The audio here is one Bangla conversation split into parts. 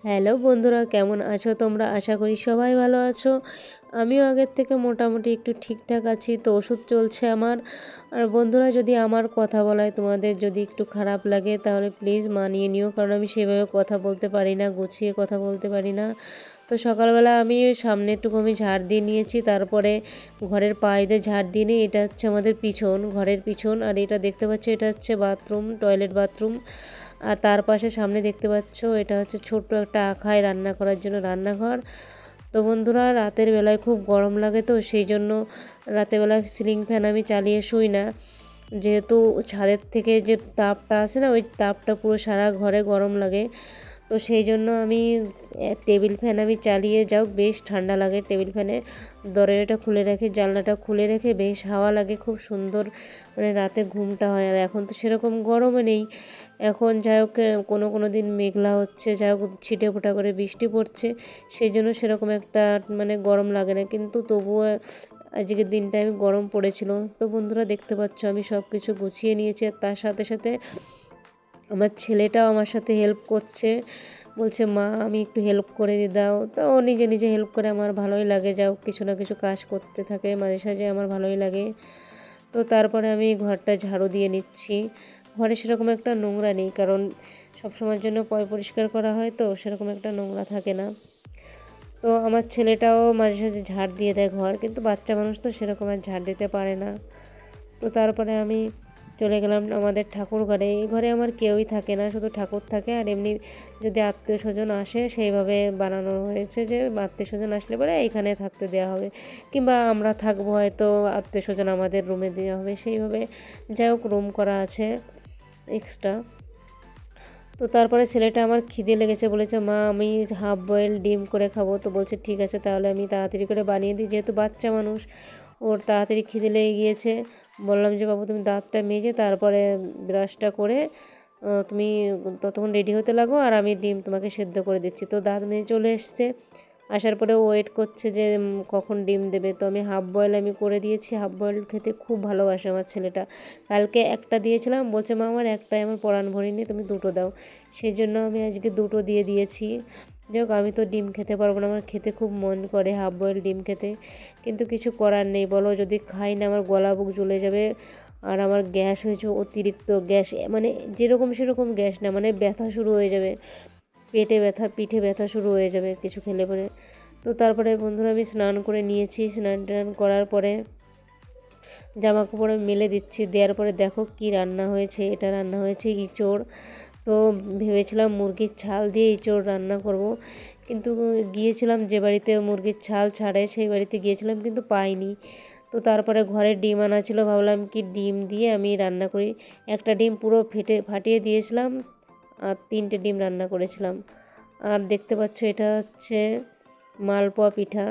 হ্যালো বন্ধুরা, কেমন আছো তোমরা? আশা করি সবাই ভালো আছো। আমিও আগের থেকে মোটামুটি একটু ঠিকঠাক আছি। তো ওষুধ চলছে আমার। আর বন্ধুরা, যদি আমার কথা বলায় তোমাদের যদি একটু খারাপ লাগে তাহলে প্লিজ মানিয়ে নিও, কারণ আমি সেভাবে কথা বলতে পারি না, গুছিয়ে কথা বলতে পারি না। তো সকালবেলা আমি সামনে একটু আমি ঝাড় দিয়ে নিয়েছি, তারপরে ঘরের পায়ে ঝাড় দিয়ে নিই। এটা হচ্ছে আমাদের পিছন, ঘরের পিছন। আর এটা দেখতে পাচ্ছ, এটা হচ্ছে বাথরুম, টয়লেট বাথরুম। আর তার পাশে সামনে দেখতে পাচ্ছ এটা হচ্ছে ছোট্ট একটা আখায় রান্না করার জন্য রান্নাঘর। তো বন্ধুরা, রাতের বেলায় খুব গরম লাগে, তো সেই জন্য রাতের বেলায় সিলিং ফ্যান আমি চালিয়ে শুই না, যেহেতু ছাদের থেকে যে তাপটা আসে না, ওই তাপটা পুরো সারা ঘরে গরম লাগে। তো সেই জন্য আমি টেবিল ফ্যান আমি চালিয়ে যাও, বেশ ঠান্ডা লাগে টেবিল ফ্যানে। দরজাটা খুলে রেখে, জানলাটা খুলে রেখে বেশ হাওয়া লাগে, খুব সুন্দর মানে রাতে ঘুমটা হয়। আর এখন তো সেরকম গরমও নেই, এখন যাই হোক কোনো কোনো দিন মেঘলা হচ্ছে, যাই হোক ছিটে ফোঁটা করে বৃষ্টি পড়ছে, সেই জন্য সেরকম একটা মানে গরম লাগে না, কিন্তু তবুও আজকের দিনটা আমি গরম পড়েছিল। তো বন্ধুরা, দেখতে পাচ্ছ আমি সব কিছু গুছিয়ে নিয়েছি, আর তার সাথে সাথে আমার ছেলেটাও আমার সাথে হেল্প করছে, বলছে মা আমি একটু হেল্প করে দাও। তো ও নিজে নিজে হেল্প করে, আমার ভালোই লাগে, যাও কিছু না কিছু কাজ করতে থাকে মাঝে সাঝে, আমার ভালোই লাগে। তো তারপরে আমি ঘরটা ঝাড়ু দিয়ে নিচ্ছি। ঘরে সেরকম একটা নোংরা নেই, কারণ সবসময়ের জন্য পরিষ্কার করা হয়, তো সেরকম একটা নোংরা থাকে না। তো আমার ছেলেটাও মাঝে সাঝে ঝাড় দিয়ে দেয় ঘর, কিন্তু বাচ্চা মানুষ তো সেরকম আর ঝাড় দিতে পারে না। তো তারপরে আমি চলে গেলাম আমাদের ঠাকুর ঘরে। এই ঘরে আমার কেউই থাকে না, শুধু ঠাকুর থাকে। আর এমনি যদি আত্মীয় স্বজন আসে, সেইভাবে বানানো হয়েছে যে আত্মীয় স্বজন আসলে পরে এইখানে থাকতে দেওয়া হবে, কিংবা আমরা থাকবো, হয়তো আত্মীয় স্বজন আমাদের রুমে দেওয়া হবে, সেইভাবে যাই হোক রুম করা আছে এক্সট্রা। তো তারপরে ছেলেটা আমার খিদে লেগেছে, বলেছে মা আমি হাফ বয়েল ডিম করে খাবো। তো বলছে ঠিক আছে, তাহলে আমি তাড়াতাড়ি করে বানিয়ে দিই, যেহেতু বাচ্চা মানুষ ওর তাড়াতাড়ি খিদে লেগে গিয়েছে। বললাম যে বাবু তুমি দাঁতটা মেজে তারপরে ব্রাশটা করে তুমি ততক্ষণ রেডি হতে লাগো, আর আমি ডিম তোমাকে সেদ্ধ করে দিচ্ছি। তো দাঁত মেজে চলে এসছে, আসার পরে ওয়েট করছে যে কখন ডিম দেবে। তো আমি হাফ বয়েল আমি করে দিয়েছি। হাফ বয়েল খেতে খুব ভালোবাসে আমার ছেলেটা। কালকে একটা দিয়েছিলাম, বলছে মা আমার একটাই আমার পরাণ ভরিনি, তুমি দুটো দাও। সেই জন্য আমি আজকে দুটো দিয়ে দিয়েছি। যাই হোক, আমি তো ডিম খেতে পারবো না, আমার খেতে খুব মন করে হাফ বয়েল ডিম খেতে, কিন্তু কিছু করার নেই বলো, যদি খাই না আমার গলা বুক জ্বলে যাবে। আর আমার গ্যাস হয়েছে, অতিরিক্ত গ্যাস, মানে যেরকম সেরকম গ্যাস না, মানে ব্যথা শুরু হয়ে যাবে, পেটে ব্যথা, পিঠে ব্যথা শুরু হয়ে যাবে কিছু খেলে পরে। তো তারপরে বন্ধুরা আমি স্নান করে নিয়েছি, স্নান টান করার পরে জামা কাপড় মেলে দিচ্ছি। দেওয়ার পরে দেখো কি রান্না হয়েছে, এটা রান্না হয়েছে ইঁচড়। তো ভেবেছিলাম মুরগির ছাল দিয়ে ইঁচড় রান্না করব, কিন্তু গিয়েছিলাম যে বাড়িতে মুরগির ছাল ছাড়ে সেই বাড়িতে গিয়েছিলাম, কিন্তু পাইনি। তো তারপরে ঘরে ডিম আনা ছিল, ভাবলাম কি ডিম দিয়ে আমি রান্না করি। একটা ডিম পুরো ফাটিয়ে দিয়েছিলাম, আর 3টে ডিম রান্না করেছিলাম। আর দেখতে পাচ্ছ এটা হচ্ছে মালপোয়া পিঠা।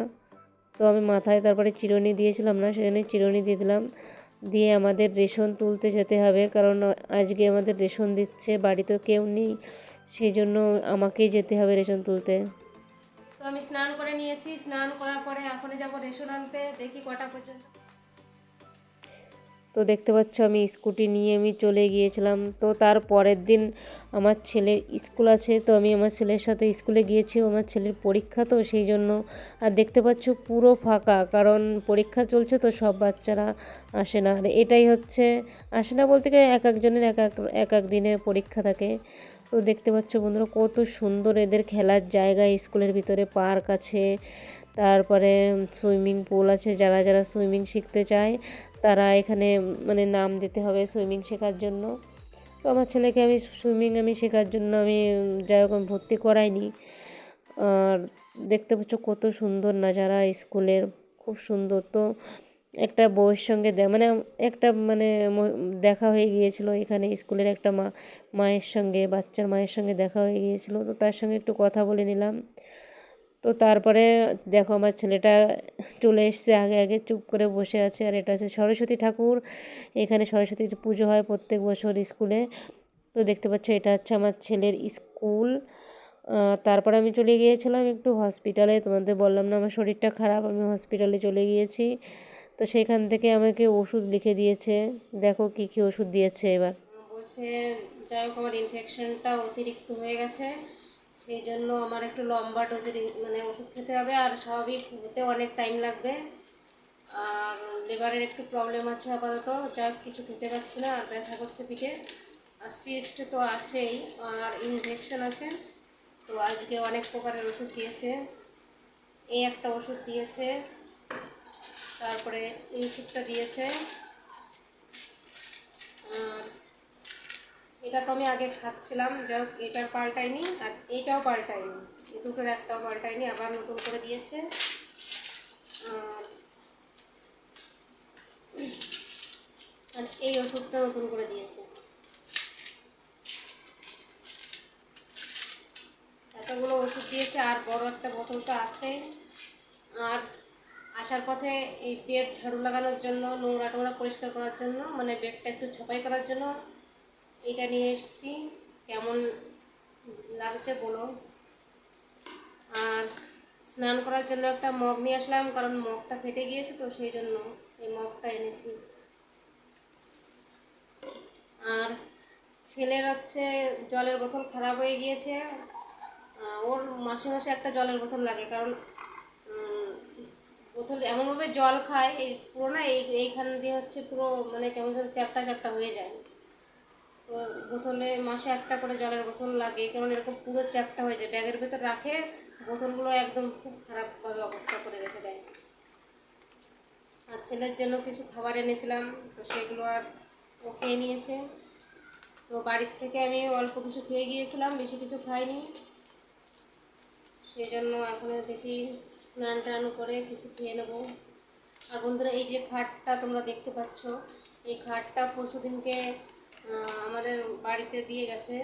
তো আমি মাথায় তারপরে চিরুনি দিয়েছিলাম না, সেজন্য চিরুনি দিয়ে দিলাম। দিয়ে আমাদের রেশন তুলতে যেতে হবে, কারণ আজকে আমাদের রেশন দিচ্ছে, বাড়িতে কেউ নেই, সেই জন্য আমাকেই যেতে হবে রেশন তুলতে। তো আমি স্নান করে নিয়েছি, স্নান করার পরে এখন যাব রেশন আনতে, দেখি কটা পর্যন্ত। তো দেখতে পাচ্ছ আমি স্কুটি নিয়ে আমি চলে গিয়েছিলাম। তো তার পরের দিন আমার ছেলের স্কুল আছে, তো আমি আমার ছেলের সাথে স্কুলে গিয়েছি, আমার ছেলের পরীক্ষা, তো সেই জন্য। আর দেখতে পাচ্ছ পুরো ফাঁকা, কারণ পরীক্ষা চলছে, তো সব বাচ্চারা আসে না। আর এটাই হচ্ছে, আসে না বলতে গিয়ে এক একজনের এক এক দিনে পরীক্ষা থাকে। তো দেখতে পাচ্ছ বন্ধুরা কত সুন্দর এদের খেলার জায়গা, স্কুলের ভিতরে পার্ক আছে, তারপরে সুইমিং পুল আছে, যারা যারা সুইমিং শিখতে চায় তারা এখানে মানে নাম দিতে হবে সুইমিং শেখার জন্য। তো আমার ছেলেকে আমি সুইমিং শেখার জন্য আমি যাই হোক আমি ভর্তি করাইনি। আর দেখতে পাচ্ছ কত সুন্দর নাজারা স্কুলের, খুব সুন্দর। তো একটা বউয়ের সঙ্গে মানে একটা মানে দেখা হয়ে গিয়েছিল এখানে স্কুলের একটা মায়ের সঙ্গে, বাচ্চার মায়ের সঙ্গে দেখা হয়ে গিয়েছিল, তো তার সঙ্গে একটু কথা বলে নিলাম। তো তারপরে দেখো আমার ছেলেটা চলে এসছে, আগে আগে চুপ করে বসে আছে। আর এটা হচ্ছে সরস্বতী ঠাকুর, এখানে সরস্বতী পুজো হয় প্রত্যেক বছর স্কুলে। তো দেখতে পাচ্ছ এটা হচ্ছে আমার ছেলের স্কুল। তারপর আমি চলে গিয়েছিলাম একটু হসপিটালে, তোমাদের বললাম না আমার শরীরটা খারাপ, আমি হসপিটালে চলে গিয়েছি। তো সেখান থেকে আমাকে ওষুধ লিখে দিয়েছে, দেখো কি কি ওষুধ দিয়েছে এবার। বলছে যাই হোক আমার ইনফেকশনটা অতিরিক্ত হয়ে গেছে, সেই জন্য আমার একটু লম্বা ডোজের মানে ওষুধ খেতে হবে, আর স্বাভাবিক হতে অনেক টাইম লাগবে। আর লিভারের একটু প্রবলেম আছে আপাতত, যা কিছু খেতে পারছি না, আর ব্যথা করছে পিঠে, আর সিস্ট তো আছেই, আর ইনফেকশন আছে। তো আজকে অনেক প্রকারের ওষুধ দিয়েছে, এই একটা ওষুধ দিয়েছে, তারপরে এই ওষুধটা দিয়েছে, আর এটা তো আমি আগে খাচ্ছিলাম, যাই হোক এটার পাল্টায়নি, আর এইটাও পাল্টায়নি, এই দুটোর একটাও পাল্টায়নি, আবার নতুন করে দিয়েছে। আর এই ওষুধটা নতুন করে দিয়েছে। এতগুলো ওষুধ দিয়েছে, আর বড় একটা বোতল তো আছেই। আর আসার পথে এই পেট ঝাড়ু লাগানোর জন্য, নোংরা টোংরা পরিষ্কার করার জন্য, মানে পেটটা একটু ছাপাই করার জন্য এইটা নিয়ে এসেছি। কেমন লাগছে বলো। আর স্নান করার জন্য একটা মগ নিয়ে আসলাম, কারণ মগটা ফেটে গিয়েছে, তো সেই জন্য এই মগটা এনেছি। আর ছেলের হচ্ছে জলের বোতল খারাপ হয়ে গিয়েছে, ওর মাসে মাসে একটা জলের বোতল লাগে, কারণ বোতল এমনভাবে জল খায়, এই পুরো না এইখান দিয়ে হচ্ছে পুরো মানে কেমন যেন চ্যাপটা চ্যাপটা হয়ে যায়। তো বোতলে মাসে একটা করে জলের বোতল লাগে, কারণ এরকম পুরো চ্যাপটা হয়ে যায়, ব্যাগের ভেতর রাখে বোতলগুলো একদম খুব খারাপভাবে অবস্থা করে রেখে দেয়। আর ছেলের জন্য কিছু খাবার এনেছিলাম, তো সেগুলো আর ও খেয়ে নিয়েছে। তো বাড়ির থেকে আমি অল্প কিছু খেয়ে গিয়েছিলাম, বেশি কিছু খাইনি, সেই জন্য এখন দেখি স্নান টান করে কিছু খেয়ে নেবো। আর বন্ধুরা, এই যে খাটটা তোমরা দেখতে পাচ্ছ, এই খাটটা পরশুদিনকে আমাদের বাড়িতে দিয়ে গেছে।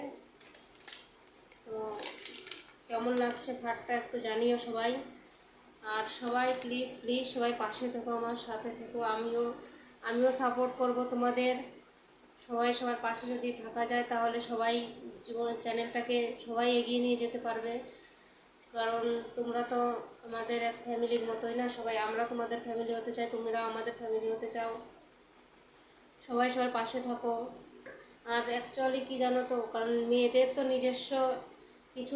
তো কেমন লাগছে খাটটা একটু জানিও সবাই। আর সবাই প্লিজ প্লিজ সবাই পাশে থেকো, আমার সাথে থেকো, আমিও সাপোর্ট করব তোমাদের। সবাই সবার পাশে যদি থাকা যায়, তাহলে সবাই জীবন চ্যানেলটাকে সবাই এগিয়ে নিয়ে যেতে পারবে। কারণ তোমরা তো আমাদের এক ফ্যামিলির মতোই না সবাই, আমরা তোমাদের ফ্যামিলি হতে চাই, তোমরা আমাদের ফ্যামিলি হতে চাও। সবাই সবার পাশে থাকো। আর অ্যাকচুয়ালি কি জানো তো, কারণ মেয়েদের তো নিজস্ব কিছু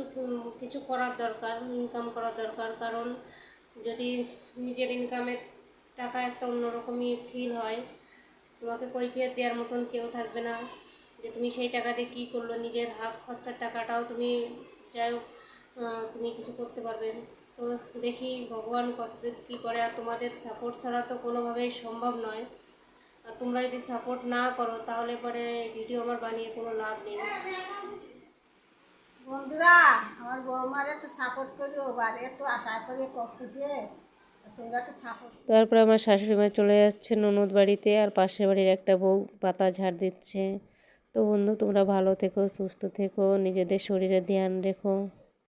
কিছু করার দরকার, ইনকাম করার দরকার, কারণ যদি নিজের ইনকামের টাকা একটা অন্যরকমই ফিল হয়, তোমাকে কৈফিয়ত দেওয়ার মতন কেউ থাকবে না যে তুমি সেই টাকা দিয়ে কী করলো, নিজের হাত খরচার টাকাটাও তুমি যাই হোক তুমি কিছু করতে পারবে। তো দেখি ভগবান কতদূর কী করে, আর তোমাদের সাপোর্ট ছাড়া তো কোনোভাবেই সম্ভব নয়। আর তোমরা যদি সাপোর্ট না করো, তাহলে পরে ভিডিও আমার বানিয়ে কোনো লাভ নেই। বন্ধুরা, আমার বৌমার একটু সাপোর্ট করিও, বাড়ি একটু আশা করে করতেছে, তোমরা একটু সাপোর্ট। তারপর আমার শাশুড়ি মা চলে যাচ্ছে ননদ বাড়িতে, আর পাশের বাড়ির একটা বউ পাতা ঝাড় দিচ্ছে। তো বন্ধু, তোমরা ভালো থেকো, সুস্থ থেকো, নিজেদের শরীরে ধ্যান রেখো।